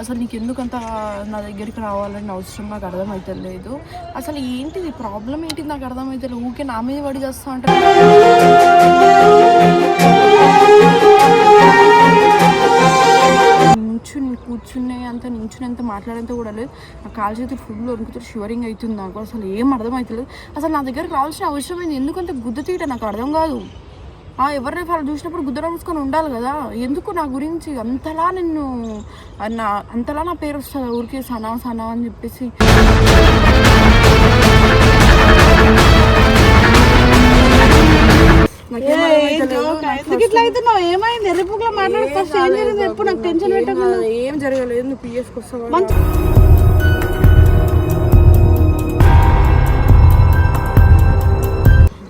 అసలు నీకు ఎందుకంత నా దగ్గరికి రావాలని అవసరం నాకు అర్థమవుతలేదు. అసలు ఏంటిది ప్రాబ్లం ఏంటిది నాకు అర్థమవుతలేదు. ఊరికే నా మీద పడి చేస్తా ఉంటారు. కూర్చునే అంత నించునేంత మాట్లాడేంత కూడా లేదు. నా కాలు చేతి ఫుల్ వణుకుతారు, షివరింగ్ అవుతుంది నాకు. అసలు ఏం అర్థమవుతలేదు. అసలు నా దగ్గరకు రావాల్సిన అవసరం ఏంది? ఎందుకంత గుద్ద తీయట నాకు అర్థం కాదు. ఎవరిని వాళ్ళు చూసినప్పుడు గుద్ద రాసుకొని ఉండాలి కదా. ఎందుకు నా గురించి అంతలా అంతలా నా పేరు వస్తుంది ఊరికే సనా సనా అని చెప్పేసి. ఏం జరగలేదు. నువ్వు పిఎస్కి వస్తావా?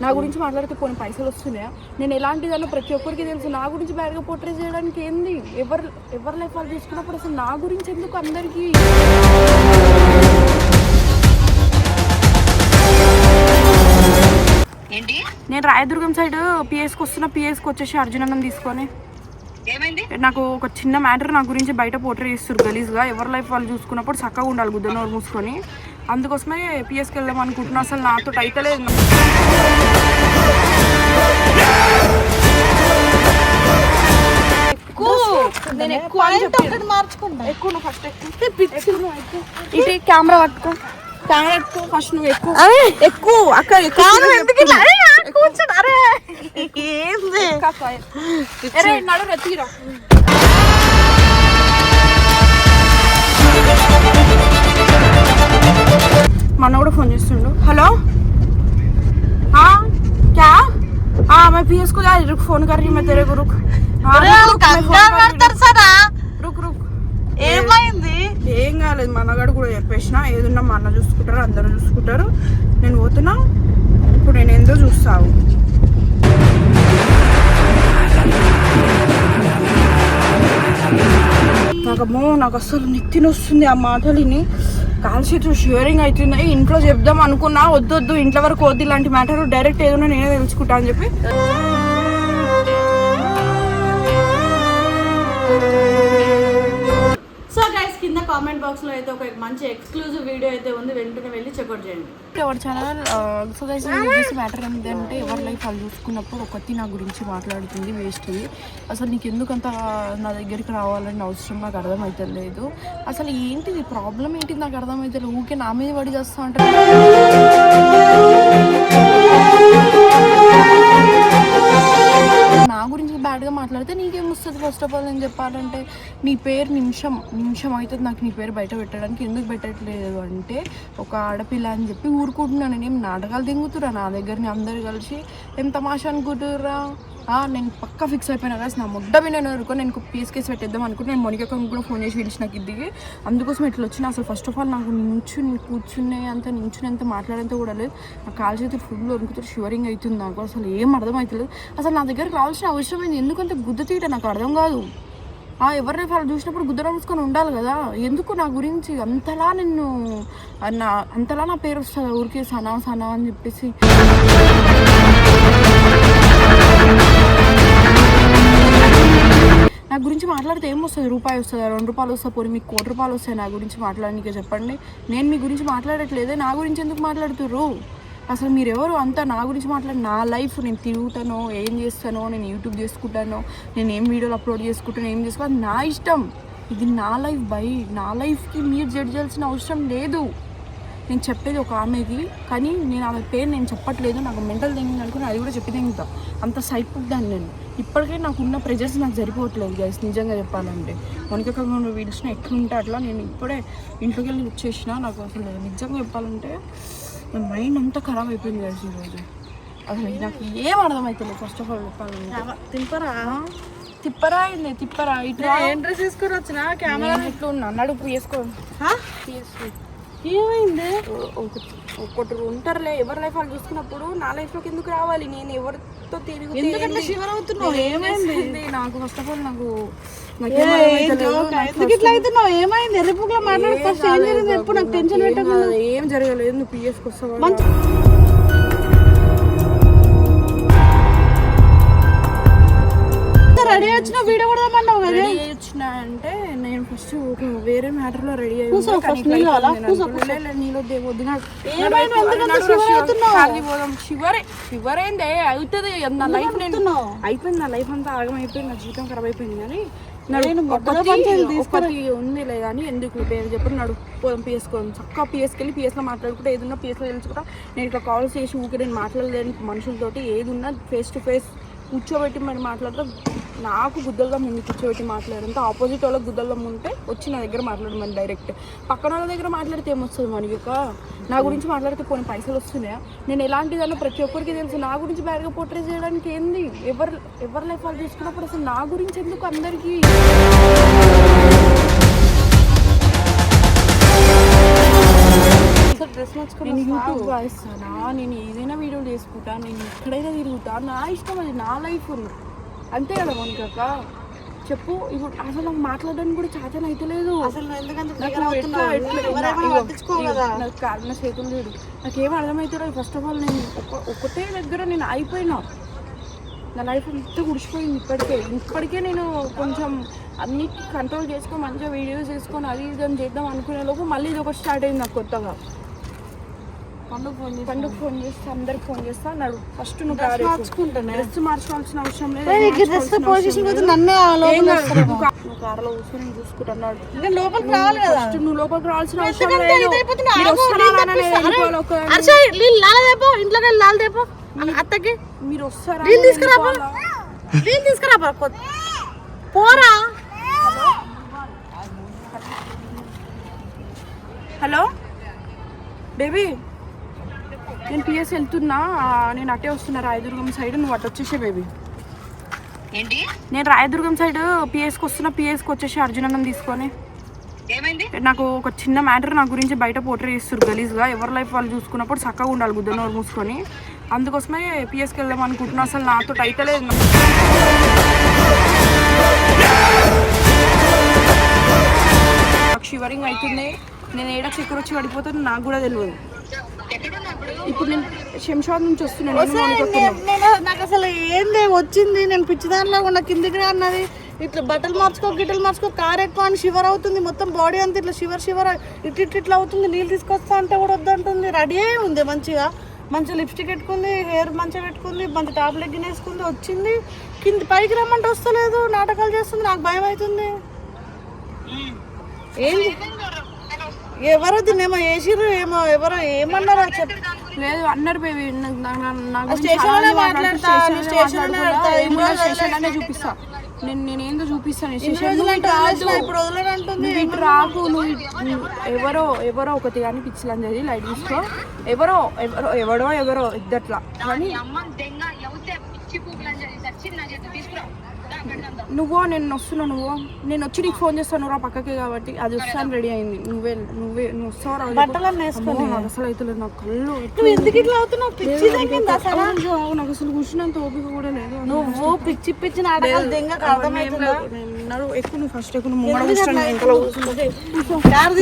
నా గురించి మాట్లాడితే కొన్ని పైసలు వస్తున్నాయా? నేను ఎలాంటిదన్నా ప్రతి ఒక్కరికి తెలుసు. నా గురించి బ్యాడ్గా పోర్ట్రే చేయడానికి ఏంది? ఎవరి లైఫ్ వాళ్ళు తీసుకున్నప్పుడు అసలు నా గురించి ఎందుకు అందరికీ? ఏంటి? నేను రాయదుర్గం సైడ్ పిఎస్కి వస్తున్నా. పిఎస్కి వచ్చేసి అర్జునన్నం తీసుకొని నాకు ఒక చిన్న మ్యాటర్ నా గురించి బయట పోర్ట్రే చేస్తారు గలీజ్గా. ఎవరి లైఫ్ వాళ్ళు చూసుకున్నప్పుడు చక్కగా ఉండాలి గుద్దనోరు మూసుకొని. అందుకోసమే పిఎస్కి వెళ్దాం అనుకుంటున్నా. అసలు నాతో అయితలేదు. ఇటు కెమెరా పట్టుకో. కెమెరా ఎక్కువ ఫస్ట్. నువ్వు ఎక్కువ అక్కడ నడు రెత్తిరా. మన కూడా ఫోన్ చేస్తుండు. హలో क्या? मैं पीएस को जा रुक फोन कर रही मैं तेरे को. रुक रुक ఏమైంది? ఏం కాలేదు. మా అన్నగాడు కూడా చెప్పేసిన ఏదున్నా మా అన్న చూసుకుంటారు, అందరూ చూసుకుంటారు. నేను పోతున్నా. ఇప్పుడు నేను ఏందో చూస్తావు. నాకు అసలు నెత్తిన వస్తుంది ఆ మాటలిని. కాల్ చేతులు షేరింగ్ అవుతున్నాయి. ఇంట్లో చెప్దాం అనుకున్నా, వద్దు ఇంట్లో వరకు వద్దు ఇలాంటి మ్యాటర్. డైరెక్ట్ ఏదైనా నేనే తెలుసుకుంటా అని చెప్పి కింద కామెంట్ బాక్స్ లో అయితే ఒక మంచి ఎక్స్క్లూజివ్ వీడియో అయితే ఉంది. వెంటనే వెళ్ళి చెక్అవుట్ చేయండి. ఎవరి ఛానల్ సో గైస్ మ్యాటర్ ఏంటంటే ఎవరి లైఫ్ వాళ్ళు చూసుకున్నప్పుడు ఒకటి నా గురించి మాట్లాడుతుంది వేస్ట్. అసలు నీకు ఎందుకంత నా దగ్గరికి రావాలని అవసరం నాకు అర్థమవుతలేదు. అసలు ఏంటిది ప్రాబ్లం ఏంటిది నాకు అర్థమవుతలేదు. ఊరికే నా మీద పడి చేస్తా ఉంటారు. నా గురించి బ్యాడ్గా మాట్లాడితే నీకేం వస్తుంది? ఫస్ట్ ఆఫ్ ఆల్ నేను చెప్పాలంటే నీ పేరు నిమిషం అవుతుంది నాకు నీ పేరు బయట పెట్టడానికి. ఎందుకు పెట్టట్లేదు అంటే ఒక ఆడపిల్ల అని చెప్పి ఊరుకుంటున్నాను. నేనేం నాటకాలు దింగుతురా నా దగ్గరని అందరు కలిసి ఏం తమాషా అనుకుంటుర్రా? నేను పక్కా ఫిక్స్ అయిపోయినా కదా. నా ముడ్డ మీద నేను ఊరుకో. నేను పీస్ కేసు పెట్టేద్దాం అనుకుంటే నేను మొనికక్కని కూడా ఫోన్ చేసి పిలిచి నాకు ఇదిగి అందుకోసం ఇట్లా వచ్చిన. అసలు ఫస్ట్ ఆఫ్ ఆల్ నాకు నించునేంత మాట్లాడేంత కూడా లేదు. నా కాలు చేతి ఫుల్ వణుకుతారు, షివరింగ్ అవుతుంది నాకు. అసలు ఏం అర్థమవుతలేదు. అసలు నా దగ్గరకు రావాల్సిన అవసరం ఏంది? ఎందుకంత గుద్ద తీయట నాకు అర్థం కాదు. ఎవరిని వాళ్ళు చూసినప్పుడు గుద్ద రాసుకొని ఉండాలి కదా. ఎందుకు నా గురించి అంతలా అంతలా నా పేరు వస్తుంది ఊరికే సనా సనా అని చెప్పేసి. నా గురించి మాట్లాడితే ఏం వస్తుంది? రూపాయి వస్తుందా? 2 రూపాయలు వస్తుంది? పోనీ మీకు 1 కోటి రూపాయలు వస్తాయి నా గురించి మాట్లాడడానికి? చెప్పండి. నేను మీ గురించి మాట్లాడట్లేదే. నా గురించి ఎందుకు మాట్లాడుతుర్రు? అసలు మీరు ఎవరు అంతా నా గురించి మాట్లాడి? నా లైఫ్ నేను తిరుగుతానో, ఏం చేస్తానో, నేను యూట్యూబ్ చేసుకుంటానో, నేను ఏం వీడియోలు అప్లోడ్ చేసుకుంటానో, ఏం చేసుకోవాలి నా ఇష్టం. ఇది నా లైఫ్ నా లైఫ్కి మీరు జడ్జ్ చేయాల్సిన అవసరం లేదు. నేను చెప్పేది ఒక ఆమెకి, కానీ నేను ఆమె పేరు నేను చెప్పట్లేదు. నాకు మెంటల్ థింకింగ్ అనుకుని అది కూడా చెప్పి తింగుతా. అంత సైపుక్ దాన్ని నేను. ఇప్పటికే నాకున్న ప్రెజర్స్ నాకు సరిపోవట్లేదు గైస్ నిజంగా చెప్పాలంటే. మొనికక్క నువ్వు పిలిచిన ఎట్లుంటే అట్లా నేను ఇప్పుడే ఇంట్లోకి వెళ్ళి వచ్చేసిన. నాకు అసలు నిజంగా చెప్పాలంటే నా మైండ్ అంతా ఖరాబ్ అయిపోయింది గైస్ ఈరోజు. అసలు నాకు ఏం అర్థమవుతుంది ఫస్ట్ ఆఫ్ ఆల్ చెప్పాలంటే. తిప్పరా ఇట్లా ఏం డ్రెస్ తీసుకొని వచ్చిన కెమెరా ఎట్లా ఉన్నా అన్నాడు వేసుకో. ఏమైంది? ఒకటి ఉంటారులే ఎవరి లైఫ్ వాళ్ళు చూసుకున్నప్పుడు నా లైఫ్లోకి ఎందుకు రావాలి? నేను ఎవరితో తిరిగి ఏమైంది నాకు? ఫస్ట్ ఆఫ్ ఆల్ నాకు ఏం జరగలేదు. నువ్వు పిఎస్కి వస్తావా? రెడీ వచ్చిన వీడియో కూడా వచ్చిన ఏమైందంటే నేను ఫస్ట్ ఒక వేరే మ్యాటర్ లో రెడీ అయ్యి షివర్ ఏంది అవుతుంది నా లైఫ్ అయిపోయింది, నా లైఫ్ అంతా ఆగమైపోయింది, నా జీవితం ఖరాబ్ అయిపోయింది. కానీ ఒకటి ఉంది లేదా అని ఎందుకు పేరు చెప్పి నడు పోదాం పిఎస్కోదాం, చక్కగా పిఎస్కెళ్ళి పిఎస్లో మాట్లాడుకుంటే ఏదున్నా పిఎస్లో తెలుసుకుంటా. నేను ఇక్కడ కాల్ చేసి ఊకే నేను మాట్లాడలేని మనుషులతోటి ఏదున్నా ఫేస్ టు ఫేస్ కూర్చోబెట్టి మరి మాట్లాడతా. నాకు గుద్దలుగా ముందు కూర్చోబెట్టి మాట్లాడంతా ఆపోజిట్ వాళ్ళకి గుద్దలుగా ఉంటే వచ్చి నా దగ్గర మాట్లాడమని డైరెక్ట్. పక్కన వాళ్ళ దగ్గర మాట్లాడితే ఏమొస్తుంది మనకి? నా గురించి మాట్లాడితే కొన్ని పైసలు వస్తున్నాయా? నేను ఎలాంటిదన్నా ప్రతి ఒక్కరికి తెలుసు. నా గురించి బ్యాడ్గా పోర్ట్రే చేయడానికి ఏంది? ఎవరి లైఫ్ వాళ్ళు చూసుకున్నప్పుడు అసలు నా గురించి ఎందుకు అందరికీ? నేను యూట్యూబ్ వాయిస్తానా, నేను ఏదైనా వీడియోలు చేసుకుంటా, నేను ఎక్కడైనా తిరుగుతా, నా ఇష్టం, అది నా లైఫ్ అంతే కదా మౌనిక. చెప్పు ఇప్పుడు అసలు నాకు మాట్లాడడానికి కూడా చాతన అయితే లేదు. నాకు కాలిన చేతులు లేడు, నాకేం అర్థమవుతుందో. ఫస్ట్ ఆఫ్ ఆల్ నేను ఒకటే దగ్గర నేను అయిపోయినా, నా లైఫ్ అంతా గుడిచిపోయింది. ఇప్పటికే నేను కొంచెం అన్ని కంట్రోల్ చేసుకొని మంచిగా వీడియోస్ చేసుకొని అది ఇది చేద్దాం అనుకునే లోపు మళ్ళీ ఇది ఒకటి స్టార్ట్ అయింది నాకు కొత్తగా. పండుగ ఫోన్ చేస్తా, అందరికి ఫోన్ చేస్తా. నడు ఫస్ట్ నువ్వు డ్రెస్ మార్చుకోవాల్సిన అవసరం లేదు, నువ్వు కార్లో కూర్చొని చూసుకుంటున్నాడు. నువ్వు లోపలికి రావాల్సిన అవసరం లేదు. మీరు వస్తారా? హలో బేబీ, నేను పిఎస్ వెళ్తున్నా, నేను అట్టే వస్తున్నా రాయదుర్గం సైడ్, నువ్వు అటు వచ్చేసే బేబీ. ఏంటి? నేను రాయదుర్గం సైడ్ పిఎస్కి వస్తున్నా, పిఎస్కి వచ్చేసి అర్జునన్నం తీసుకొని. నాకు ఒక చిన్న మ్యాటర్ నా గురించి బయట పోర్ట్రే చేస్తారు గలీజ్గా. ఎవరి లైఫ్ వాళ్ళు చూసుకున్నప్పుడు చక్కగా ఉండాలి, గుద్దనోరు మూసుకొని. అందుకోసమే పిఎస్కి వెళ్దాం అనుకుంటున్నా. అసలు నాతో అయితే లేదు, నాకు షివరింగ్ అవుతుంది. నేను ఏడా చక్కెర వచ్చి పడిపోతాను నాకు కూడా తెలియదు. ఇప్పుడు నేను శంషాబాద్ నుంచి వస్తున్నాను. నాకు అసలు ఏంది వచ్చింది, నేను పిచ్చిదానిలో ఉన్న కిందికి అన్నది. ఇట్లా బట్టలు మార్చుకో కార్ ఎక్కువ అని షివర్ అవుతుంది, మొత్తం బాడీ అంతా ఇట్లా షివర్ ఇట్లా అవుతుంది. నీళ్ళు తీసుకొస్తా అంటే కూడా వద్దంటుంది. రెడీ అయి ఉంది మంచిగా లిప్స్టిక్ పెట్టుకుంది, హెయిర్ మంచిగా పెట్టుకుంది, మంచి టాబ్లెట్ గినేసుకుంది, వచ్చింది. పైకి రమ్మంటే వస్తలేదు, నాటకాలు చేస్తుంది. నాకు భయం అవుతుంది. ఏంది ఎవరో దీన్నేమో వేసిర్రు, ఎవరో ఏమన్నారా చెప్పి లేదు అన్నారు బేబీ. చూపిస్తా, నేనేందో చూపిస్తాను. ఇటు రాకు, నువ్వు ఎవరో ఒకటి కానీ పిచ్చిలని చదివి లైట్ తీసుకో. ఎవరో ఇద్దట్లా కానీ నువ్వు నేను వస్తున్నా, నేను వచ్చి నీకు ఫోన్ చేస్తాను రా పక్కకే కాబట్టి. అది వస్తాను రెడీ అయింది. నువ్వు వస్తావు అసలు అయితే లేదు. నాకు కళ్ళు నాకు అసలు కూర్చున్నంత ఓపిక కూడా లేదు. నువ్వు పిచ్చి నడు ఎక్కువ, నువ్వు ఫస్ట్ ఎక్కువ కారు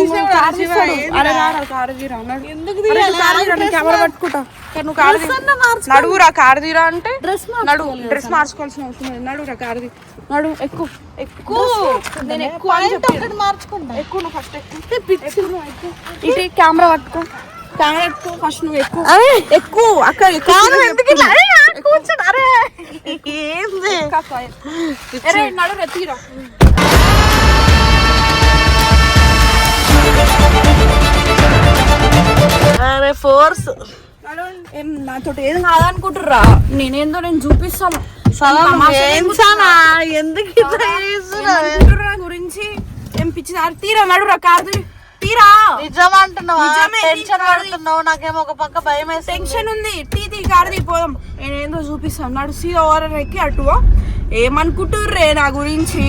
కెమెరా పట్టుకుంటా. నువ్వు నడువురా కారు తీరా అంటే డ్రెస్ మార్చుకోవాల్సిన అవసరం లేదు. నడువురా కారు నడు ఎక్కువ నేను ఎక్కువ మార్చుకుంటా. ఎక్కువ నువ్వు ఫస్ట్ ఇటు కెమెరా పట్టుకో ఫస్ట్. నువ్వు ఎక్కువ అక్క నడు రెత్తిరా. ఫోర్స్ నాతో ఏం కాదనుకుంటుర్రా? నేనేందో నేను చూపిస్తాను గురించి ఏం పిచ్చి తీరా. నడురా కారు తీరా. నిజం అంటున్నావు? టెన్షన్ పడుతున్నావు? నాకేమో ఒక పక్క భయం వేసి టెన్షన్ ఉంది. తీ కారు తీపోదాం. నేనేందో చూపిస్తాను. నడిసి ఓవర్ ఎక్కి అటువా. ఏమనుకుంటుర్రే నా గురించి?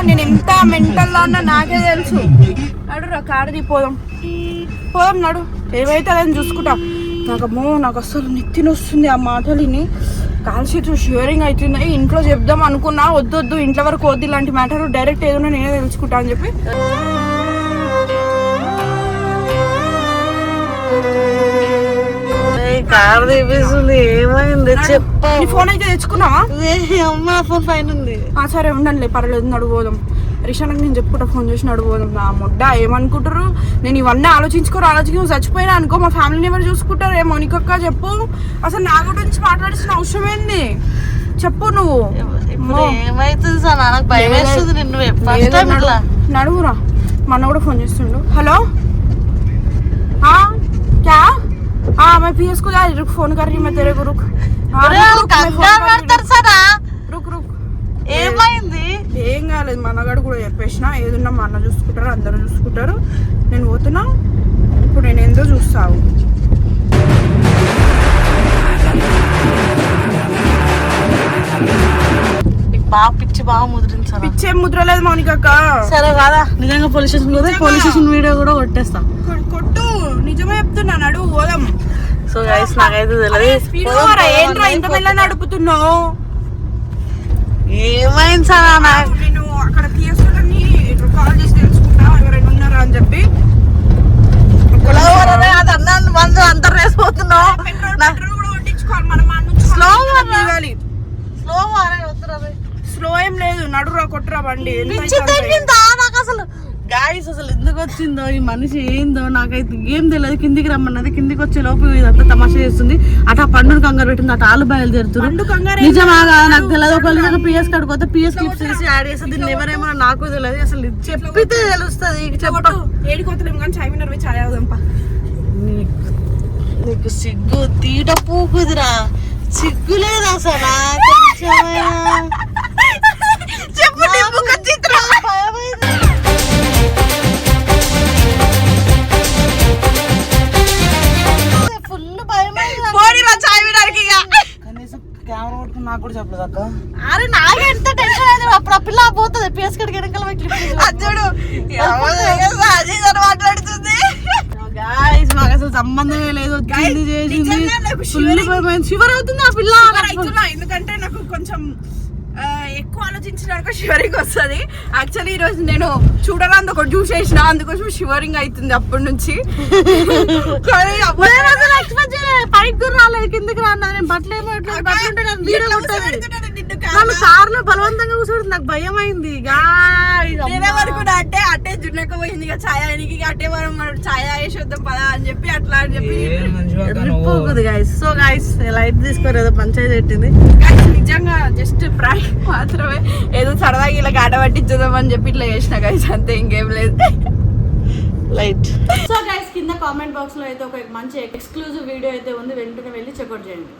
నేను ఎంత మెంటల్ లా ఉన్నా నాకే తెలుసు. నడురా కారు తీపోదాం నడు. ఏవైతే అదని చూసుకుంటా. నాకు అసలు నెత్తిని వస్తుంది ఆ మాటలని. కాల్ షీట్ షేరింగ్ అవుతున్నాయి. ఇంట్లో చెప్దాం అనుకున్నా, వద్దు ఇంట్లో వరకు వద్దు ఇలాంటి మ్యాటర్, డైరెక్ట్ ఏదైనా నేనే తెలుసుకుంటా అని చెప్పి కారు తీపిస్తుంది. ఏమైంది చెప్పు. నీ ఫోన్ అయితే తెచ్చుకున్నావా? అమ్మ ఫోన్ పైన ఉంది. సరే ఉండండి పర్లేదు, నడుపోదాం. రిషానికి నేను చెప్పుకుంటా ఫోన్ చేసి నడుపోదాం నా ముడ్డ ఏమనుకుంటారు. నేను ఇవన్నీ ఆలోచించుకొని చచ్చిపోయినా అనుకో మా ఫ్యామిలీని ఎవరు చూసుకుంటారు. ఏ మౌనికక్క చెప్పు, అసలు నా గురించి మాట్లాడాల్సిన అవసరం ఏంది చెప్పు నువ్వు. ఏమైతుంది సార్, నాకు భయం వేస్తుంది. నిన్ను నడువురా. మన కూడా ఫోన్ చేస్తుండు. హలో क्या मैं पीएस को जा रही, रुक फोन कर रही मैं तेरे को, रुक. ఏమైంది? ఏం కాలేదు, మా అన్నగాడు కూడా చెప్పేసిన ఏదున్నా మా అన్న చూసుకుంటారు, అందరూ చూసుకుంటారు. నేను పోతున్నా ఇప్పుడు, నేను ఏందో చూస్తావు. బాగా పిచ్చి బాగా ముద్రించాను. పిచ్చేం ముద్రలేదు మౌనికక్క. సరే కాదా, నిజంగా పోలీస్ స్టేషన్ పోతే పోలీస్ స్టేషన్ వీడియో కూడా కొట్టేస్తా. కొట్టు, నిజమే చెప్తున్నా, నడువు పోదాం. సో గైస్ నాకైతే తెలియదు ఏంట్రా ఇంత మెల్ల నడుపుతున్నావు. ఏమైంది సార్? నేను అక్కడ పిఎస్ని కాల్ చేసి తెలుసుకుంటా ఎవరైనా ఉన్నారా అని చెప్పి. అది అన్నాను మందు అంత రేసిపోతున్నావు. స్లో ఏం లేదు, నడురా కొట్టురా బండి. నాకు అసలు గాయస్ అసలు ఎందుకు వచ్చిందో ఈ మనిషి ఏందో నాకైతే ఏం తెలియదు. కిందికి రమ్మన్నది, కిందికి వచ్చే లోపు ఇదంతా తమాషా చేస్తుంది. అటు ఆ పండును కంగారు పెట్టింది, అటు ఆలు బయలుదేరుతున్నారు. నిజమా నాకు తెలియదు. ఒకళ్ళు పిఎస్ కాడికి పోతే పిఎస్ క్లిప్స్ తీసి యాడ్ చేస్తుంది. దీన్ని ఎవరేమో నాకు తెలియదు. అసలు చెప్పితే తెలుస్తుంది. ఏడిపోతలేము కానీ చాయ్ విన్నర్ చాయ్ అవుదాంపా. నీకు సిగ్గు తీట పూకుదిరా, సిగ్గు లేదు అసలు. ఫుల్ భయం. కనీసం కెమెరా పట్టుకుని నాకు కూడా చెప్పలేదు అక్క. అరే నాకు ఎంత టెన్షన్ అయింది. అప్పుడు ఆ పిల్ల పోతుంది పిఎస్ కడికి వెనకాల మాట్లాడుతుంది. మాకు అసలు సంబంధమే లేదు. షివర్ అవుతుంది ఆ పిల్ల. ఎందుకంటే నాకు కొంచెం ఎక్కువ ఆలోచించినాక షివరింగ్ వస్తుంది. యాక్చువల్లీ ఈ రోజు నేను చూడడానికి ఒకటి చూసేసిన, అందుకోసం షివరింగ్ అవుతుంది అప్పటి నుంచి. పైకి రాలేదు, కిందికి రాలేదు. నేను బట్టలేమో కార్ లో బలవంతంగా కూర్చోడు. నాకు భయం అయింది. అంటే అట్టే జున్నక పోయింది ఇక ఛాయ్ ఆయనకి, అట్టే మనం ఛాయ్ వేసి వద్దాం పదా అని చెప్పి అట్లా అని చెప్పి. సో గైస్ లైట్ తీసుకోరు, ఏదో పంచాయతీ పెట్టింది. నిజంగా జస్ట్ ప్రాంక్ మాత్రమే, ఏదో సరదాగా ఇలా ఆట పట్టించుదాం అని చెప్పి ఇట్లా చేసిన గైస్, అంతే, ఇంకేం లేదు. లైట్. సో గైస్ కింద కామెంట్ బాక్స్ లో అయితే ఒక మంచి ఎక్స్క్లూజివ్ వీడియో అయితే ఉంది, వెంటనే వెళ్ళి చెక్అౌట్ చేయండి.